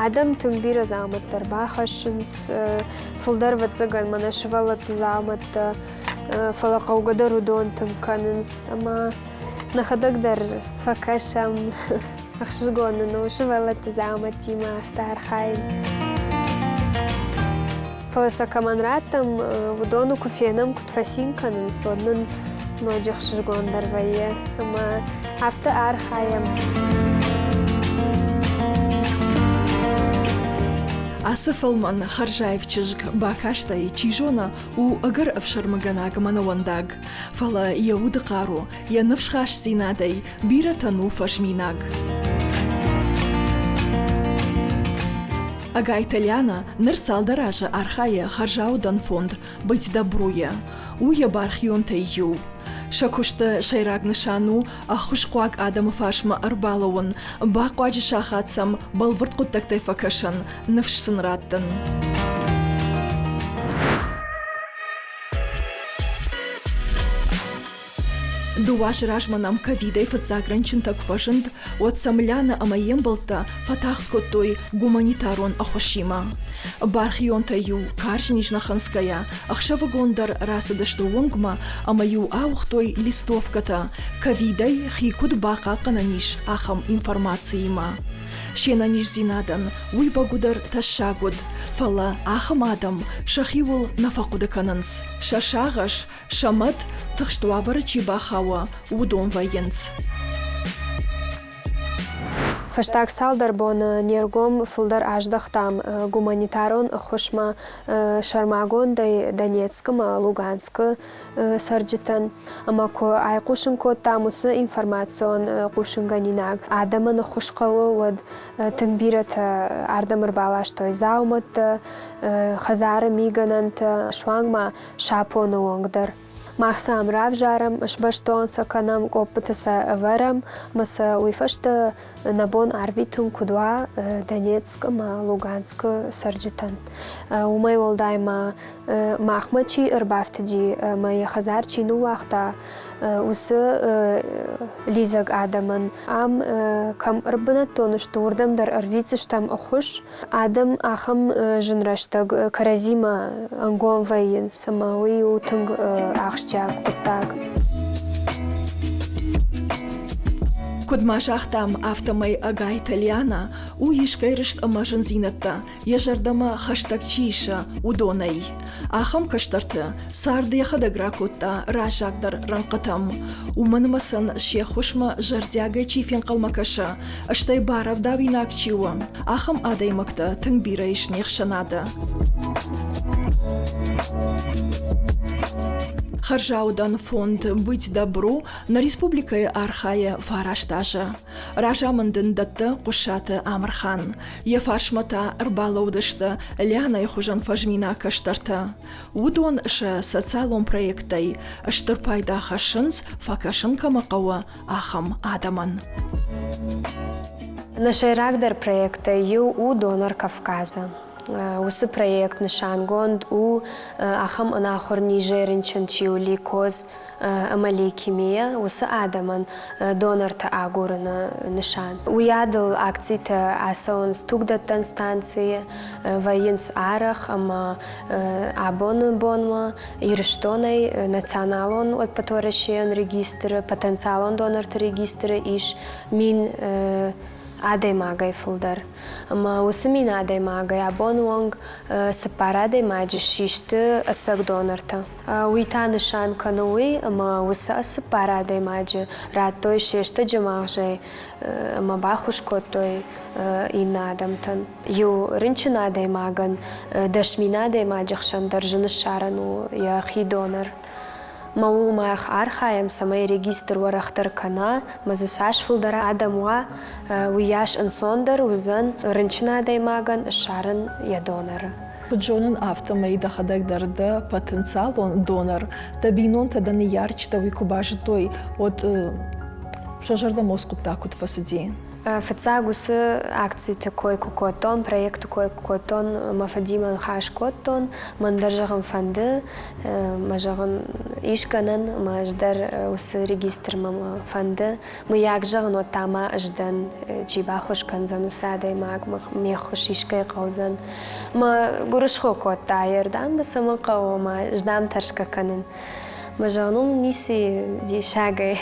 Адам тыңбира заматтар бахашынс фулдар ватсаган мана швалат заматта фалақаугадар удон тымканынс ама нахадагдар факашам ахшгонну швалат заматима афтар хайн фаласакаманратам удону куфенам кутфасинканынс однын ножих шгондар вае ама афта архаям Асыфалман Харжаев чижг бакашта и чижона у агар авшармаганаг манавандаг. Фала яуд қару, я навшхаш зинадай, бира тану фашминаг. Ага итальяна нырсал даража архая Харжаудан фонд быть добруя. Уя бархион ю. Шакушта шайраг нишану ахушқуак адам фашма арбалауын бақуаджи шахатсам балвырт құттақтай факашан навшсын раттын. Дуаш ражманам ковидай фатзагранчин так фашент от самляна амаем балта фатахт котой гуманитарон ахошима. Бархионта ю каржнижна ханская ахшавагондар расадашты онгма амаю аухтой листовката ковидай хикуд бака кананиш ахам информациима. Шенаниш зинадан уйбагудар ташагуд фала ахам адам шахивул нафакуда кананс шашагаш шамат тахштуавар чибахава удон военс. Фаштаг салдар бон нергом фулдар аждахтам гуманитарон хушма шармагон Донецком Луганск сарджитан амако айкушин код тамус информацион кушинганинаг адамын хушкавы вод тыңбират ардамыр балаш той заумат хазары миганант шуангма шапоны оңдар. Махсам равжарам шбаштон саканам опытаса варам маса уйфашта набон арвитун кудва Донецк Луганск сарджитан. Умай олдайма махмачи ирбафтади мая хазарчи нуахта усы лизаг адаман ам кам рбанат тонуштурдам дар арвицштам охуш адам ахам жинраштаг каразима ангон вайен самауи утынг ахшчак куттаг. Кудмашахтам автомай ага итальяна у ишкайрышт амажын зинатта ежардама хаштаг чиша удонай. Ахам каштарты сарды яхадагракутта ражагдар ранкатам. Уманмасан шехушма жардяга чифен калмакаша аштай барав давинак чиуа. Ахам адаймакта тыңбира ишнех шанада. Харжаудан фонд «Быть добру» на республикой Архая фараштажа. Ражамандын датты кушаты Амархан. Ефаршмата арбалаудышты ляна хужан фажмина каштарта. Удон ша социалом проектай штырпайда хашынс факашын камакауа ахам адаман. Нашей рагдар проекта ю у донор Кавказа. Усы проект нишангонд у ахам анахор нижеринчен чиули коз амаликимия усы адаман донорта агурна нишан. Уядыл акцийта асаун стугдаттан станции военс арах ама абоны бонма ирштонай националон от паторашен регистры потенциалон донорта регистры иш мин адаймагай фулдар. Ама усымин адаймагай абонуанг сепарадой маджи шишты асак донорта. Уита нишан кануи ама уса сепарадой маджи раттой шешта джамагжай ама бахушкотой инадамтан. Ю ринчин адаймаган дашмин адаймаджахшан даржын шарану яхи донор. Маул марх архаем самай регистр варахтар кана мазусаш фулдара адамуа уяш инсондар узан рынчина даймаган шарын я донор. Джонан автомай дахадагдарды потенциал он донор. Табинон таданы ярчта викубажитой от шажарда мозгу такут фасади. Фацагусы акции такой кукотон, проект такой кукотон, мафадиман хаш коттон, мандаржаган фанды, мажаган ишканан ма ждар ус регистр ма фанды мы як жагын отама ждан чиба хош канзан усадай маг ме хош ишкай qauzan ма гурушхо котта ердан да сама qawo ма ждам таршка канын ма жанум ниси ди шагай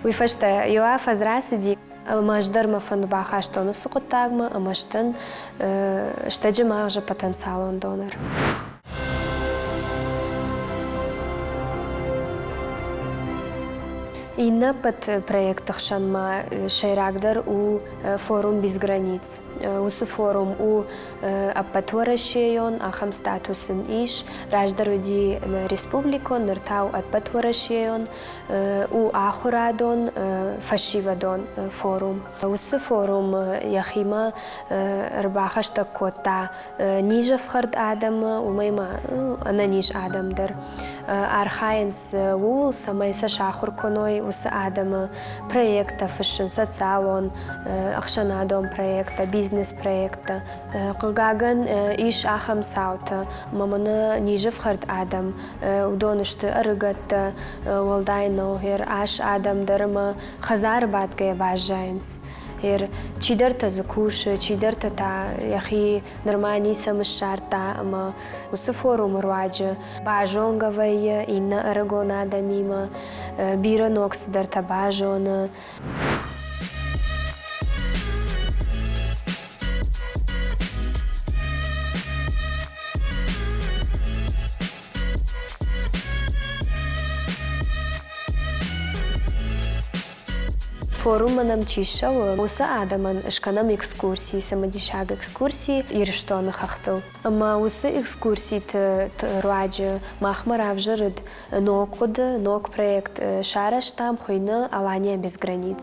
уй фашта юа фазраси ди ма ждар ма фанды баха штону суқоттагма ама штан штаджи мағжа потенциалон донор. Инна под проектах шанма шайрагдар у форум без границ. Усы форум у аппатворашейон ахам статусын иш раждаруди республикон ныртау аппатворашейон у ахурадон фашивадон форум. Усы форум яхима рбахашта кота ниже вхард адама умайма ана ниж адамдар. Архаинс ул самайса шахур коной ус адама проекта фашин социалон ахшанадом проекта бизнес проекта кылгаган иш ахам саута маманы ниже вхард адам удонышты арыгатта волдайно хер аш адамдарма хазар батгая бажайнс Ер чидерта закуши, чидерта та яхи нормальни самышарта, ама усы форум руаджа бажонгавая инна арагона дамима бира ноксдарта бажона. Форум нам чишау, уса адаман шканам экскурсии, самодишаг экскурсии, ирштона хахтал. Ама уса экскурсии руаджа махмара вжирд нок проект шараш там хуйна Алания без границ.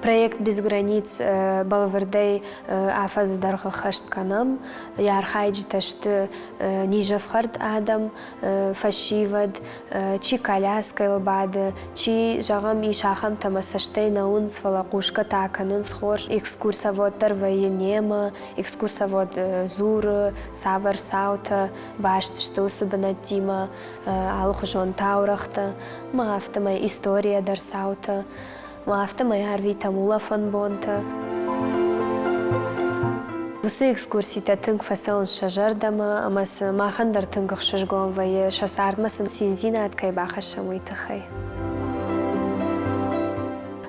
Проект без границ балвердей афаз дарга хашт канам ярхайджи ташты ниже вхард адам фашивад чи коляска илбады чи жагам ишахам тамасаштей наун свалакушка таканын схож экскурсоводтар военема экскурсовод зур савар саута башты что усубанатима алхужон таурахта маавтамай история дар саута Мафта майар витамула фан бонта. Усы экскурсии тынг фасон шажардама, амас махандар тынгах шажгон вае шасардмасын синзина аткай баха шамуйтахай.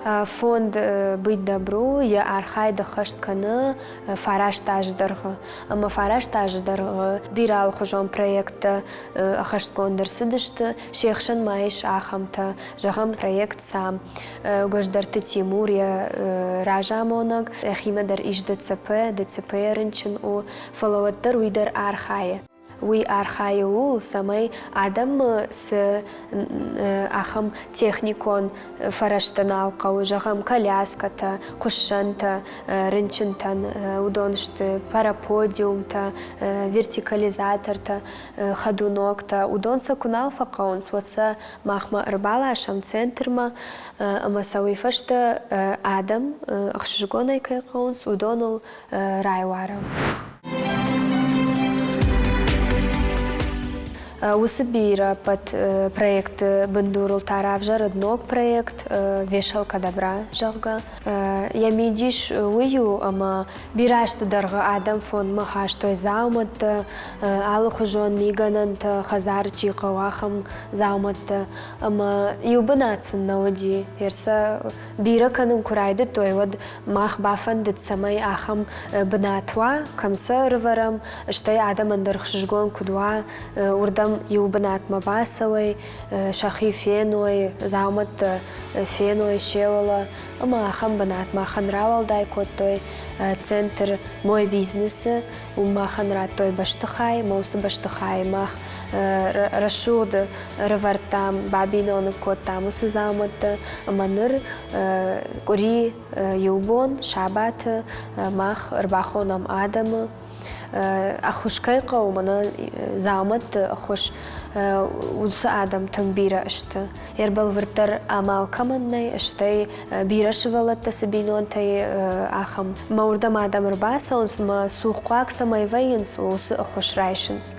Фонд «Быть добру» я архай дахашт каны фараш таждарга. Ама фараш таждарга бирал хужон проекта ахашт кондер сидышты шехшан майш ахамта жагам проект сам. Гождарты Тимурия ражамонаг химадар иш ДЦП рынчин у фоловаттар уйдар архая. Уи архаю самай адам с ахам техникон фараштанал кау жагам коляската кушанта рынчинтан удоншты параподиумта вертикализаторта ходунокта удонса кунал факаун сватса махма рбала ашам центрма амасауи фашта адам ахшжгонай кайкаунс удонул райварам. Усыбира под проект Бендурул Таравжа, роднок проект, вешалка добра жага. Я медиш ую, ама бираш дарга адам фон маха, что заумат, алухужон миганант, хазар чихавахам заумат, ама юбанацин науди. Ерса бира канун курайды той вот мах бафан дит самай ахам банатва, камса рварам, что адам андархшжгон кудва, урдам юбанат мабасовой, шахи феной, заумат феной шевала, ама ахам банат махан равал дай той центр мой бизнес, у махан рад той баштахай, маус баштахай мах рашуд рвартам бабинон котам усу заумат маныр кури юбон шабат мах рбахонам адам. Ахушкай қаумана заумат ахуш усы адам тың бира ышты. Ербал выртар амал каманнай ыштай бира шывалатта сабинон тай ахам. Маурдам адам рбаса, онсма суқуак самай вайынс, усы охошрайшынс.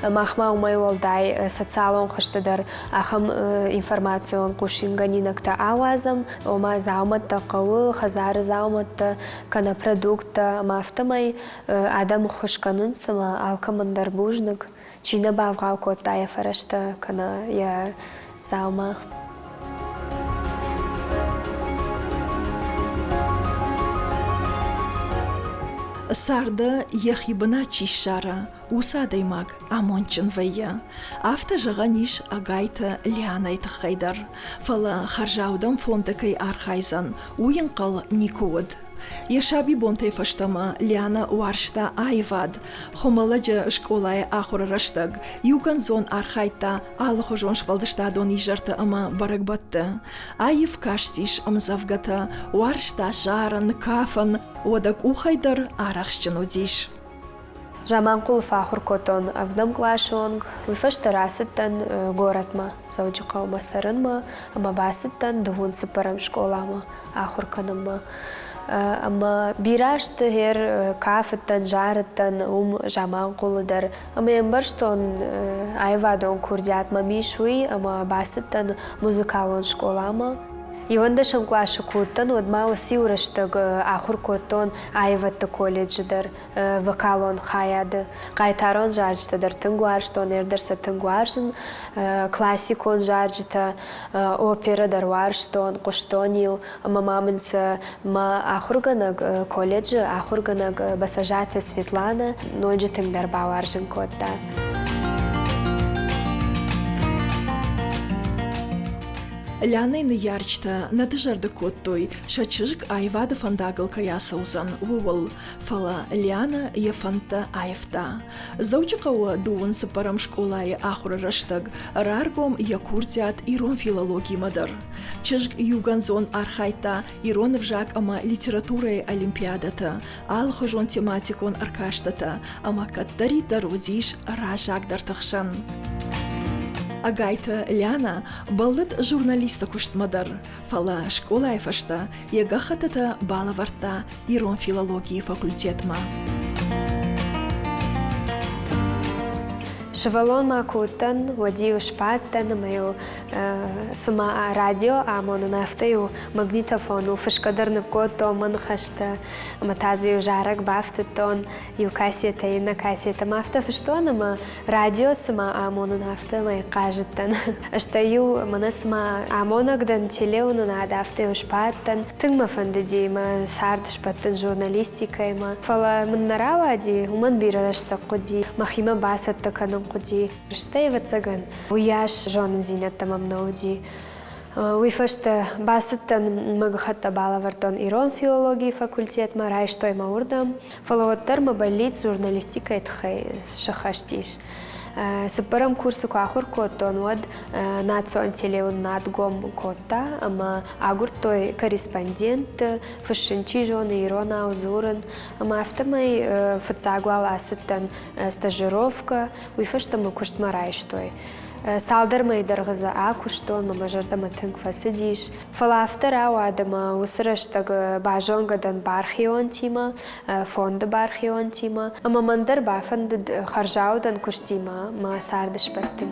Махма умай волдай социалон хаштадар ахам информацион кушинганинакта ауазам, ома зауматта қауы, хазары зауматта кана продукта, мафтамай адам хошканын сама алкамандар бужнак. Чина бавгау котая фарашта кана я заума. Сарда яхибына чишара, усадаймак амончын вайя. Афта жағаниш агайта лянайты хайдар. Фала харжаудан фондакай архайзан, уйын қал никуд. Яшаби бонтай фаштама Ляна варшта айвад. Хомаладжа школай ахура раштаг. Юган зон архайта алхо жон швалдышта дон ижарта ама барагбатта. Айв кашсиш амзавгата. Варшта жаран, кафан. Одак ухайдар арахшчан одиш. Жаманқул фахур котон авдам клашонг. Вифашта расыттан горатма. Зауджиқау масарынма. Ама басыттан духун сыпарам школама. Ахур канама. Ама бирашты хер кафеттан, жарыттан жаман қулыдар. Ама ембарштон айвадон курдят мамишуи, ама басыттан музыкалон школама. Иванда шамклашы куттан, одма оси урыштыг ахур коттон айватты колледжидер вокалон хаяды. Қайтарон жаржытыдыр тыңгуарштон, ердірсі тыңгуаржын, классикон жаржыты, операдар варштон, қуштонил, ама мамынсы ма ахурганаг колледжі, ахурганаг басажаты Светлана, нойджы тыңдар баваржын котта. Лянайны ярчта надыжарды коттой, шачыжк айвады фандагыл каясаузан увал, фала Ляна ефанта айфта. Заучықауа дуын сыпарам школай ахура раштаг, раргом якурдят ирон филологии мадар. Чыжк юганзон архайта, ирон вжак ама литературой олимпиадата, алхожон тематикон аркаштата, ама каттари дародиш ражак дартахшан. Агайта Ляна баллыт журналиста куштмадар. Фала школа айфашта, ягахатата балаварта ирон филологии факультетма. Шевалон макутан, водию шпаттан, мою сама радио, а мону нафтаю магнитофону, фашкадарны кото, манхашта, матазию жарак бафтатон, ю кассета и на кассета мафта фаштона, ма радио сама а мону нафта, май кажеттан. Аштаю мана сама а монагдан телеуну надафтаю шпаттан, тыңма фандади, ма сард шпаттан журналистикай, ма фала маннаравади, уман бирарашта куди, махима басатта канам قدي رشتي وتزغن وياش جون زينة تمام نودي ويفشت باستن مغخت بالавартон ирон филологии факультет марай что и маурдам фоловаттар мабалит журналистика этхай шахаштиш сыпарам курсы кахур коттон вад национ телеун надгом котта ама агуртой корреспондент фашинчи жоны ирона узурен ама автомай фацагуал асыттан стажировка уйфаштамы куштмарай штой Салдар майдаргыза акуштон мамажардама тынк фасидиш. Фалафтара вадама усраштаг бажонгадан бархион тима, фонда бархион тима, ама мандар бафанд харжаудан куштима ма сардыш баттым.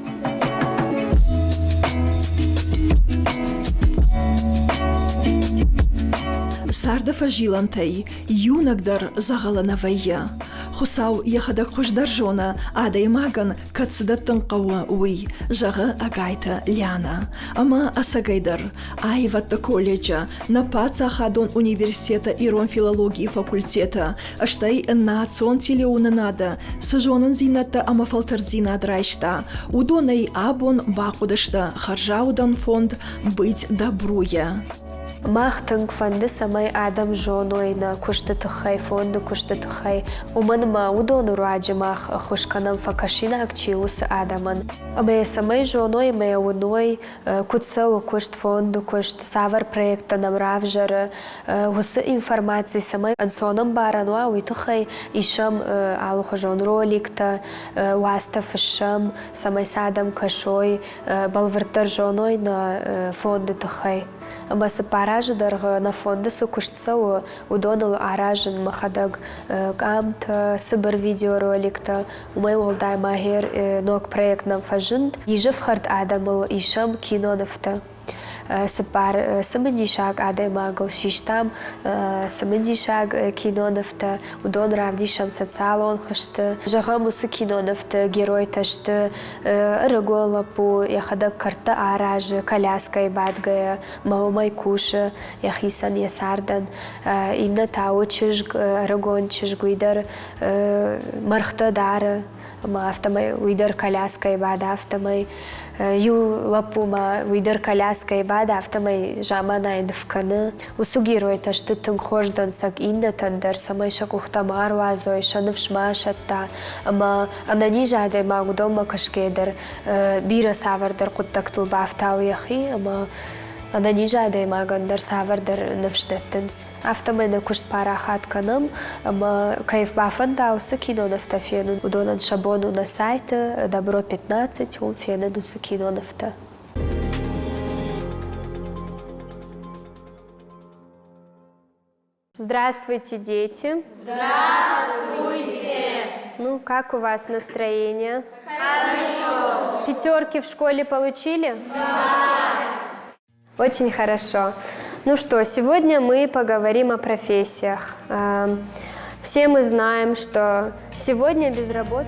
Сардафа жилантай, юнагдар загаланавайя. Хусау яхадак хуждар жона, адай маган кацдаттан қауа уй, жага агайта Ляна. Ама асагайдар, айватта колледжа, на паца хадон университета ирон филологии факультета, аштай национ телеуна нада, сажонан зинатта ама фалтар зинадрайшта, удонай абон бакудашта, харжаудан фонд быть добруя. Махтанг фонды самай адам жоной на куштатахай фонды куштатахай. Уманма удону раджи мах хушканам факашина акчиус адаман. Аме самай жоной ме уной куцау кушт фонду кушт савар проекта нам равжара. Хусы информации самай ансонам барануа уйтахай ишам алухо жон роликта васта фшам самай садам кашой балвартар жоной на фонды тахай. Ама се паража дърга на фонда се кушцау удонал аражен махадаг камта сыбыр видеороликта умай олдай махер ног проект нам фажын ежев хард адамыл ишам кино нафта. Сепар самедишаг аде магл шиштам самедишаг кино нафта удон равдишам социалон хашты жагамусы кино нафта герой ташты рыгола пу яхада карта аражы коляска и бадгая мамай куша яхисан ясардан инна тау чижг рыгон чижг уйдар мархта дары ма автомай уйдар коляска и бада автомай ю лапума уйдар коляска и бада автомай жамана индвканы усу герой ташты тыңхождан сак инда тандар самай шакухтамар вазой шанывшма шатта ама анани жаде магу дома кашкедер бира савардар куттактыл бафтау яхи ама анани жаде магандар савардар навштеттенс автомай на кушт парахат канам ама кайф бафан даусы кино нафта фенун удонан шабону на сайта Добро 15 он фенену са кино нафта. Здравствуйте, дети. Здравствуйте! Ну, как у вас настроение? Хорошо! Пятерки в школе получили? Да! Очень хорошо. Ну что, сегодня мы поговорим о профессиях. Все мы знаем, что сегодня без работы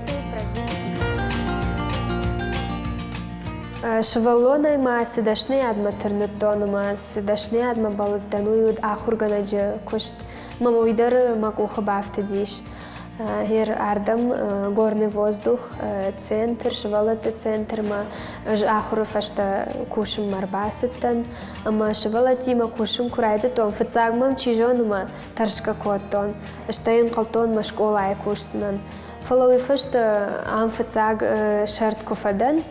Шеваллоной ма сидашны адма тернеттоныма, сидашны адма балыттануюд ахурганаджы кушт. Мама уйдар макуха бафта диш. Хир ардам горный воздух, центр, шевалата центр ма ахуров ашта кушим марбасыттан, ама шевалатима кушим курайды тон, фацагмам чижонума таршка коттон, аштайын қалтон ма школай кушсынан. Фалауи фашта ам фацаг шарт куфадан,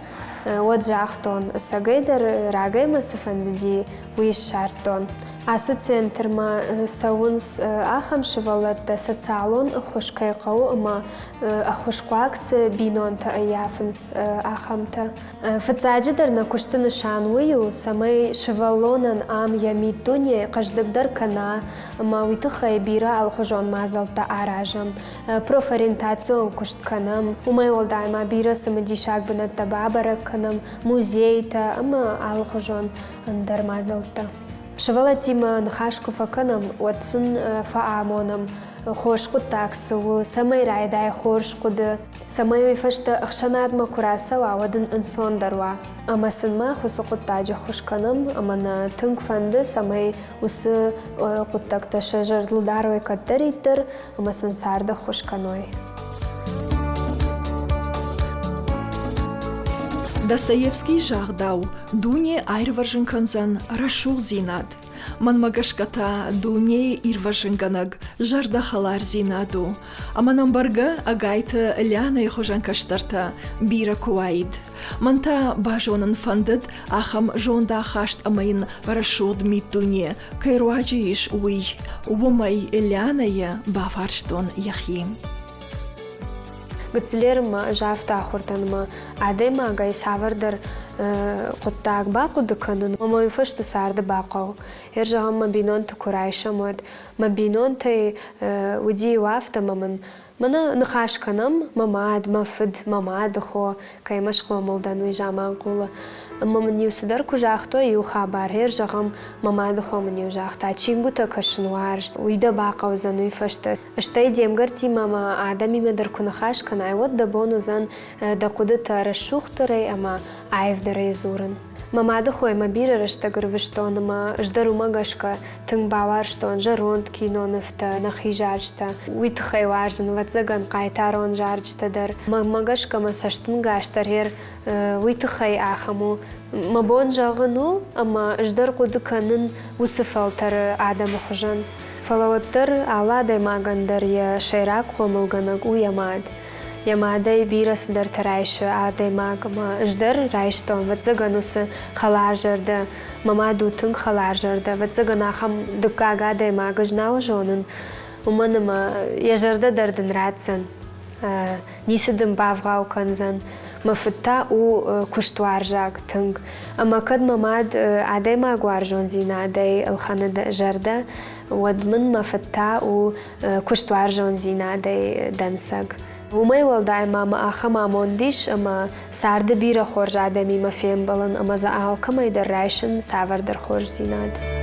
вот жахтон, сагайдар рагайма сафанди уиш шартон. Асы центр ма саунс ахам шевалата социалон ахушкайқау ама ахушкуакс бинонта аяфнс ахамта. Фацаджидар на куштыны шаную самай шевалонан ам ямитуне каждагдар кана ама уйтыхай бира алхужон мазалта аражам. Профориентацион куштканам умай олдайма бира самадишак бната бабараканам музейта ама алхужон андар мазалта. Шевалатима нхашку факанам отсын фаамонам хошку таксу самай райдай хоршкуды самай уйфашта ахшанадма курасава вадын инсон дарва амасынма хусукуттаджа хошканам амана тынк фанды самай усы куттакта шажарлдарвай каттариттер амасын сарда хошканой. Достоевский жагдау, дуне айрваржынканзан рашул зинад. Манмагашката дуне ирваржынганаг жардахалар зинаду. Аманамбарга агайта ляна хожанкаштарта бира куаид. Манта бажонан фандад ахам жонда хашт амаин рашуд митуне кайруаджиш уй. Умай ляная бафарштон яхим. Гцлерм жафта ахуртанма адема гай савардар قطاق باقو دكانن وما يفشتو سارد باقو يرجع ما بينون تكورايشة مود ما بينون تي ودي وافتا منا نخاش كنم ماماد مفد ماماد خو كاي مشخو مولدان ويجامان قولا اما من يوسدر كجاختو يو خبر يرجع ماماد خو من يوجاختا چينگو تكشنوار ويدا باقو زنو يفشت اشتاي ديمگرتي ماما آدمي مدر كنخاش كناي ود دبونو زن دا قدت رشوخ تري اما عيف دري زورن Мамады хой ма бирарышта гырвыштон, ма ждару магашка тың баварштон, жаронт киноныфта, нахижаршта, уйтхай важын, ватзаган қайтарон жарчтадар. Магашка ма саштын гаштар уйтхай ахаму. Ма бон жағыну, ама ждар қудыканын усыфалтар адам хужан. Фалаваттар аладай магандар я шайрак хомылганак уямад. Ямадай бирасыдар тарайшы адай магама ждар райштон, ватзаганусы халар жарды, мамадутын халар жарды, ватзаганахам дуккага адай мага жнау жонын. Уманыма яжарда дардын радзан, нисыдым бавгау канзан. Мафытта у куштуар жак тынг. Ама кад мамад адай магуар жон зина адай алханы жарда, вадмын мафытта у куштуар жон зина адай дансаг. Умай walday mama axama mondish ama sardı bira xorj adami ma fem balan ama za alkamay der raishin savar der xorj zinad.